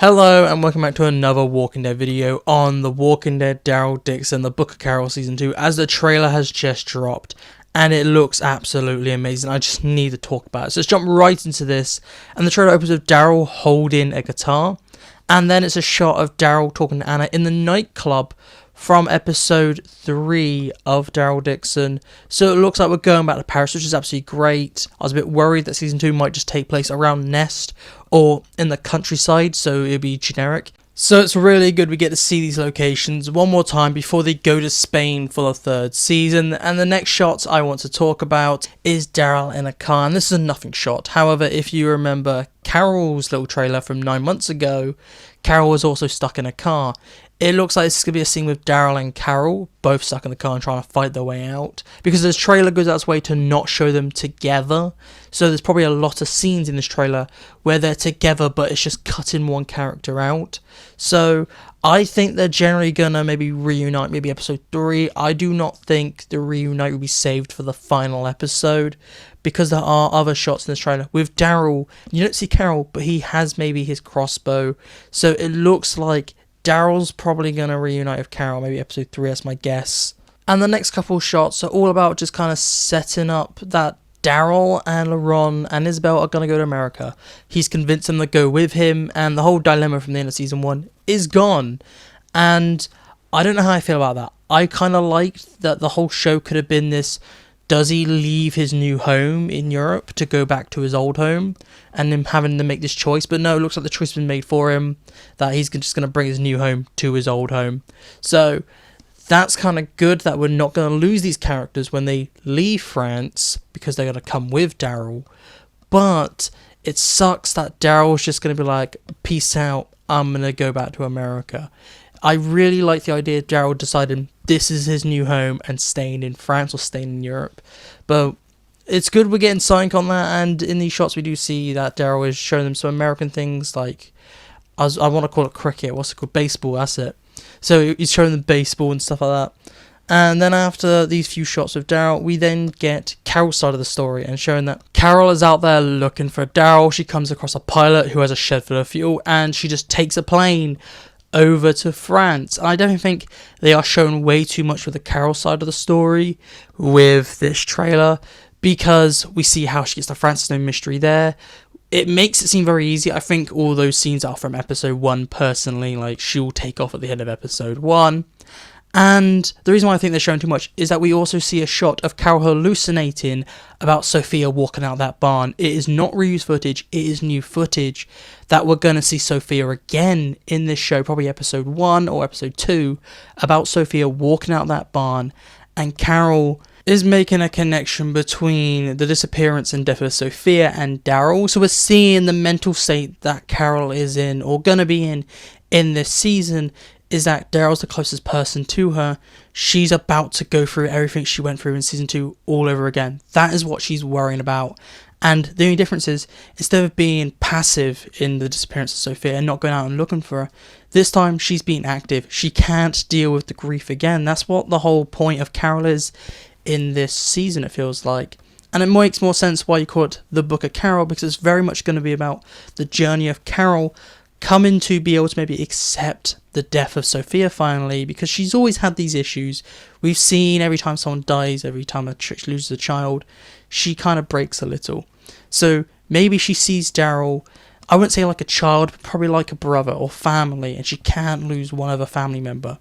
Hello and welcome back to another Walking Dead video on The Walking Dead Daryl Dixon, the Book of Carol Season 2, as the trailer has just dropped and it looks absolutely amazing. I just need to talk about it. So let's jump right into this, and the trailer opens with Daryl holding a guitar, and then it's a shot of Daryl talking to Anna in the nightclub from episode 3 of Daryl Dixon. So it looks like we're going back to Paris, which is absolutely great. I was a bit worried that season 2 might just take place around Nest or in the countryside, so it'd be generic. So it's really good we get to see these locations one more time before they go to Spain for the third season. And the next shot I want to talk about is Daryl in a car, and this is a nothing shot. However, if you remember Carol's little trailer from 9 months ago, Carol was also stuck in a car. It looks like this is going to be a scene with Daryl and Carol both stuck in the car and trying to fight their way out, because this trailer goes out its way to not show them together. So there's probably a lot of scenes in this trailer where they're together but it's just cutting one character out. So I think they're generally going to maybe reunite, maybe episode 3. I do not think the reunite will be saved for the final episode, because there are other shots in this trailer with Daryl. You don't see Carol, but he has maybe his crossbow. So it looks like Daryl's probably going to reunite with Carol, maybe episode 3, that's my guess. And the next couple shots are all about just kind of setting up that Daryl and LaRon and Isabel are going to go to America. He's convinced them to go with him, and the whole dilemma from the end of season 1 is gone. And I don't know how I feel about that. I kind of liked that the whole show could have been this: does he leave his new home in Europe to go back to his old home, and him having to make this choice? But no, it looks like the choice has been made for him, that he's just going to bring his new home to his old home. So that's kind of good that we're not going to lose these characters when they leave France, because they're going to come with Daryl. But it sucks that Daryl's just going to be like, peace out, I'm going to go back to America. I really like the idea of Daryl deciding this is his new home and staying in France or staying in Europe. But it's good we're getting Sync on that, and in these shots we do see that Daryl is showing them some American things, like, I want to call it cricket, what's it called, baseball, that's it. So he's showing them baseball and stuff like that. And then after these few shots of Daryl, we then get Carol's side of the story, and showing that Carol is out there looking for Daryl. She comes across a pilot who has a shed full of fuel, and she just takes a plane over to France. And I don't think they are showing way too much with the Carol side of the story with this trailer, because we see how she gets to France. There's no mystery there. It makes it seem very easy. I think all those scenes are from episode 1 personally, like she'll take off at the end of episode 1. And the reason why I think they're showing too much is that we also see a shot of Carol hallucinating about Sophia walking out that barn. It is not reused footage, it is new footage that we're going to see Sophia again in this show, probably episode 1 or episode 2, about Sophia walking out that barn, and Carol is making a connection between the disappearance and death of Sophia and Daryl. So we're seeing the mental state that Carol is in, or going to be in this season, is that Daryl's the closest person to her. She's about to go through everything she went through in season 2 all over again. That is what she's worrying about. And the only difference is, instead of being passive in the disappearance of Sophia and not going out and looking for her, this time she's being active. She can't deal with the grief again. That's what the whole point of Carol is in this season, it feels like. And it makes more sense why you call it the Book of Carol, because it's very much going to be about the journey of Carol coming to be able to maybe accept the death of Sophia finally, because she's always had these issues. We've seen every time someone dies, every time a church loses a child, she kind of breaks a little. So maybe she sees Daryl, I wouldn't say like a child, but probably like a brother or family, and she can't lose one of a family member.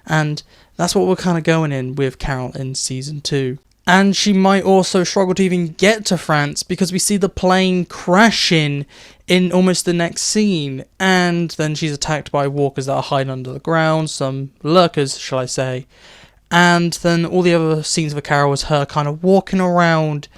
And that's what we're kind of going in with Carol in season 2. And she might also struggle to even get to France, because we see the plane crashing in almost the next scene. And then she's attacked by walkers that are hiding under the ground, some lurkers, shall I say. And then all the other scenes of Carol was her kind of walking around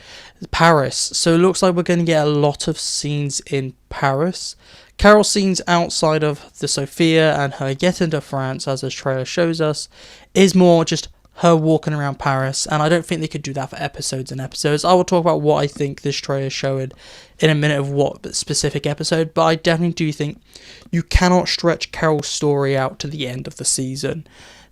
Paris. So it looks like we're going to get a lot of scenes in Paris. Carol scenes outside of the Sophia and her getting to France, as this trailer shows us, is more just her walking around Paris, and I don't think they could do that for episodes and episodes. I will talk about what I think this trailer is showing in a minute of what specific episode, but I definitely do think you cannot stretch Carol's story out to the end of the season.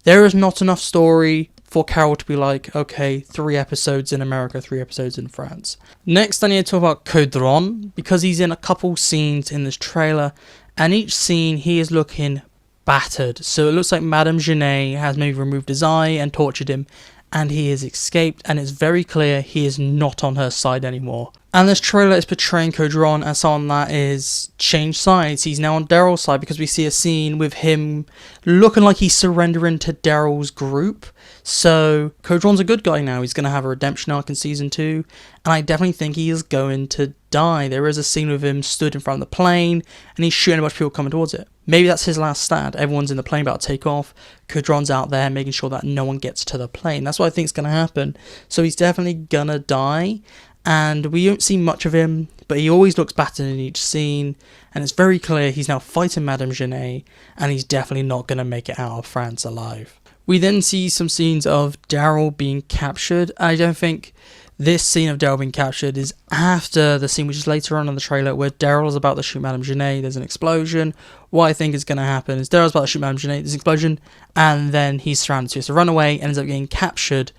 There is not enough story for Carol to be like, okay, 3 episodes in America, 3 episodes in France. Next, I need to talk about Codron, because he's in a couple scenes in this trailer, and each scene he is looking battered. So it looks like Madame Genet has maybe removed his eye and tortured him, and he has escaped, and it's very clear he is not on her side anymore. And this trailer is portraying Codron as someone that is changed sides. He's now on Daryl's side because we see a scene with him looking like he's surrendering to Daryl's group. So Codron's a good guy now. He's going to have a redemption arc in season 2, and I definitely think he is going to die. There is a scene with him stood in front of the plane, and he's shooting a bunch of people coming towards it. Maybe that's his last stand. Everyone's in the plane about to take off. Codron's out there making sure that no one gets to the plane. That's what I think is going to happen. So he's definitely going to die. And we don't see much of him, but he always looks battered in each scene, and it's very clear he's now fighting Madame Genet, and he's definitely not going to make it out of France alive. We then see some scenes of Daryl being captured. I don't think this scene of Daryl being captured is after the scene which is later on in the trailer where Daryl is about to shoot Madame Genet. There's an explosion. What I think is going to happen is Daryl's about to shoot Madame Genet, there's an explosion, and then he's surrounded, so he has to run away and ends up getting captured.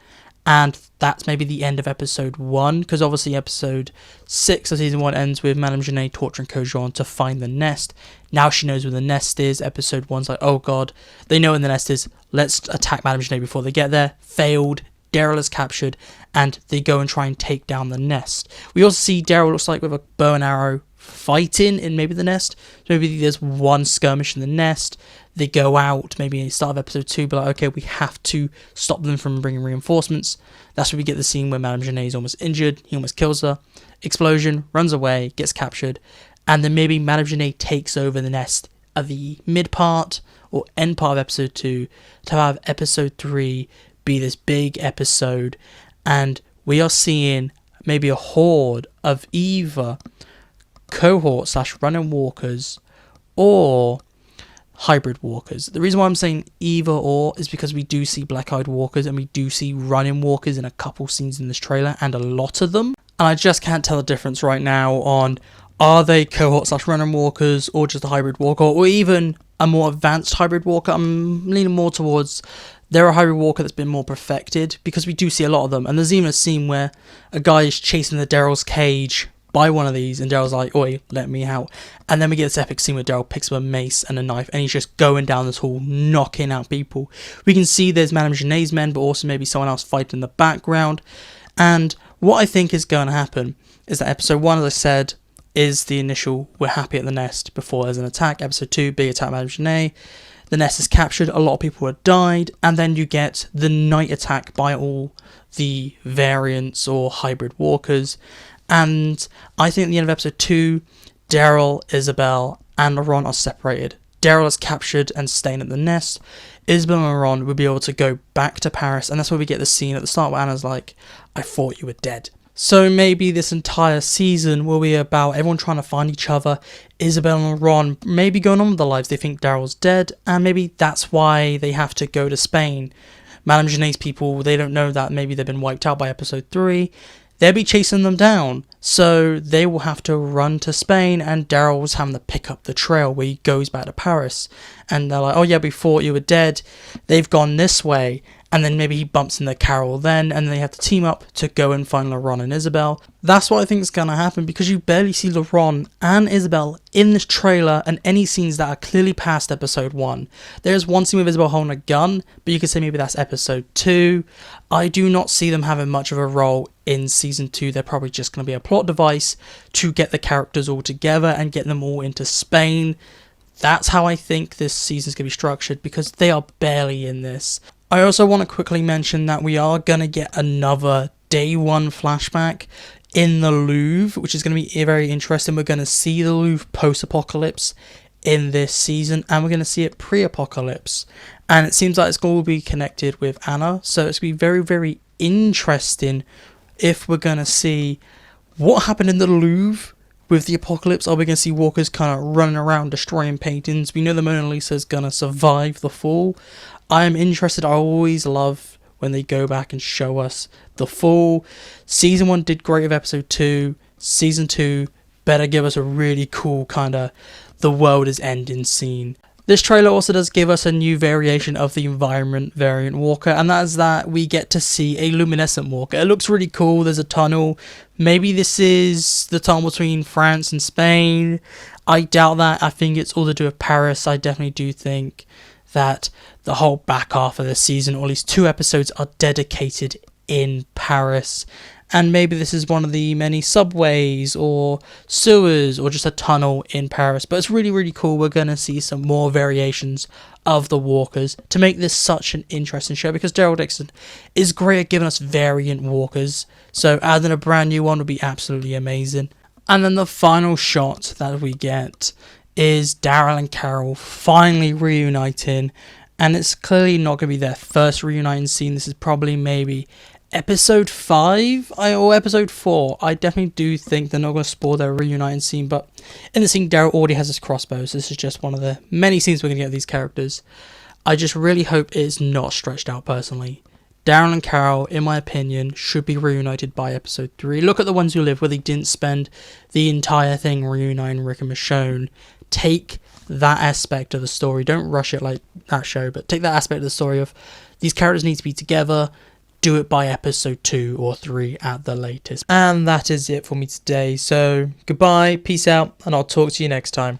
And that's maybe the end of episode 1, because obviously episode 6 of season 1 ends with Madame Genet torturing Codron to find the nest. Now she knows where the nest is. Episode 1's like, oh god, they know where the nest is, let's attack Madame Genet before they get there. Failed. Daryl is captured, and they go and try and take down the nest. We also see Daryl looks like with a bow and arrow fighting in maybe the nest. So maybe there's one skirmish in the nest. They go out, maybe at the start of episode 2, but like, okay, we have to stop them from bringing reinforcements. That's where we get the scene where Madame Genet is almost injured. He almost kills her. Explosion, runs away, gets captured, and then maybe Madame Genet takes over the nest at the mid part or end part of episode 2 to have episode 3 be this big episode, and we are seeing maybe a horde of either cohort / running walkers or hybrid walkers. The reason why I'm saying either or is because we do see black-eyed walkers and we do see running walkers in a couple scenes in this trailer, and a lot of them, and I just can't tell the difference right now on are they cohort / running walkers or just a hybrid walker or even a more advanced hybrid walker. I'm leaning more towards they're a hybrid walker that's been more perfected, because we do see a lot of them, and there's even a scene where a guy is chasing the Daryl's cage by one of these, and Daryl's like, oi, let me out. And then we get this epic scene where Daryl picks up a mace and a knife, and he's just going down this hall, knocking out people. We can see there's Madame Genet's men, but also maybe someone else fighting in the background. And what I think is going to happen is that episode 1, as I said, is the initial, we're happy at the nest before there's an attack. Episode 2, big attack Madame Genet. The nest is captured, a lot of people have died, and then you get the night attack by all the variants or hybrid walkers. And I think at the end of episode 2, Daryl, Isabel, and Ron are separated. Daryl is captured and staying at the nest. Isabel and Ron will be able to go back to Paris, and that's where we get the scene at the start where Anna's like, I thought you were dead. So maybe this entire season will be about everyone trying to find each other. Isabel and Ron maybe going on with their lives. They think Daryl's dead, and maybe that's why they have to go to Spain. Madame Genet's people, they don't know that maybe they've been wiped out by episode 3. They'll be chasing them down, so they will have to run to Spain, and Daryl's having to pick up the trail where he goes back to Paris. And they're like, oh yeah, we thought you were dead. They've gone this way. And then maybe he bumps into Carol then, and they have to team up to go and find LaRon and Isabel. That's what I think is going to happen, because you barely see LaRon and Isabel in this trailer and any scenes that are clearly past episode 1. There's one scene with Isabel holding a gun, but you could say maybe that's episode 2. I do not see them having much of a role in season 2. They're probably just going to be a plot device to get the characters all together and get them all into Spain. That's how I think this season's going to be structured, because they are barely in this. I also want to quickly mention that we are going to get another day 1 flashback in the Louvre, which is going to be very interesting. We're going to see the Louvre post-apocalypse in this season, and we're going to see it pre-apocalypse. And it seems like it's going to be connected with Anna, so it's going to be very, very interesting if we're going to see what happened in the Louvre with the apocalypse. Are we going to see walkers kind of running around destroying paintings? We know the Mona Lisa is going to survive the fall. I am interested. I always love when they go back and show us the fall. Season 1 did great with episode 2. Season 2 better give us a really cool kind of the world is ending scene. This trailer also does give us a new variation of the environment variant walker, and that is that we get to see a luminescent walker. It looks really cool. There's a tunnel. Maybe this is the tunnel between France and Spain. I doubt that. I think it's all to do with Paris. I definitely do think that the whole back half of the season, or at least 2 episodes, are dedicated in Paris. And maybe this is one of the many subways or sewers or just a tunnel in Paris. But it's really, really cool. We're going to see some more variations of the walkers to make this such an interesting show, because Daryl Dixon is great at giving us variant walkers. So adding a brand new one would be absolutely amazing. And then the final shot that we get is Daryl and Carol finally reuniting. And it's clearly not going to be their first reuniting scene. This is probably maybe episode 5 or episode 4. I definitely do think they're not going to spoil their reuniting scene, but in the scene Daryl already has his crossbow, so this is just one of the many scenes we're going to get of these characters. I just really hope it's not stretched out personally. Daryl and Carol, in my opinion, should be reunited by episode 3. Look at The Ones Who Live, where they didn't spend the entire thing reuniting Rick and Michonne. Take that aspect of the story. Don't rush it like that show, but take that aspect of the story of these characters need to be together. Do it by episode 2 or 3 at the latest. And that is it for me today. So goodbye, peace out, and I'll talk to you next time.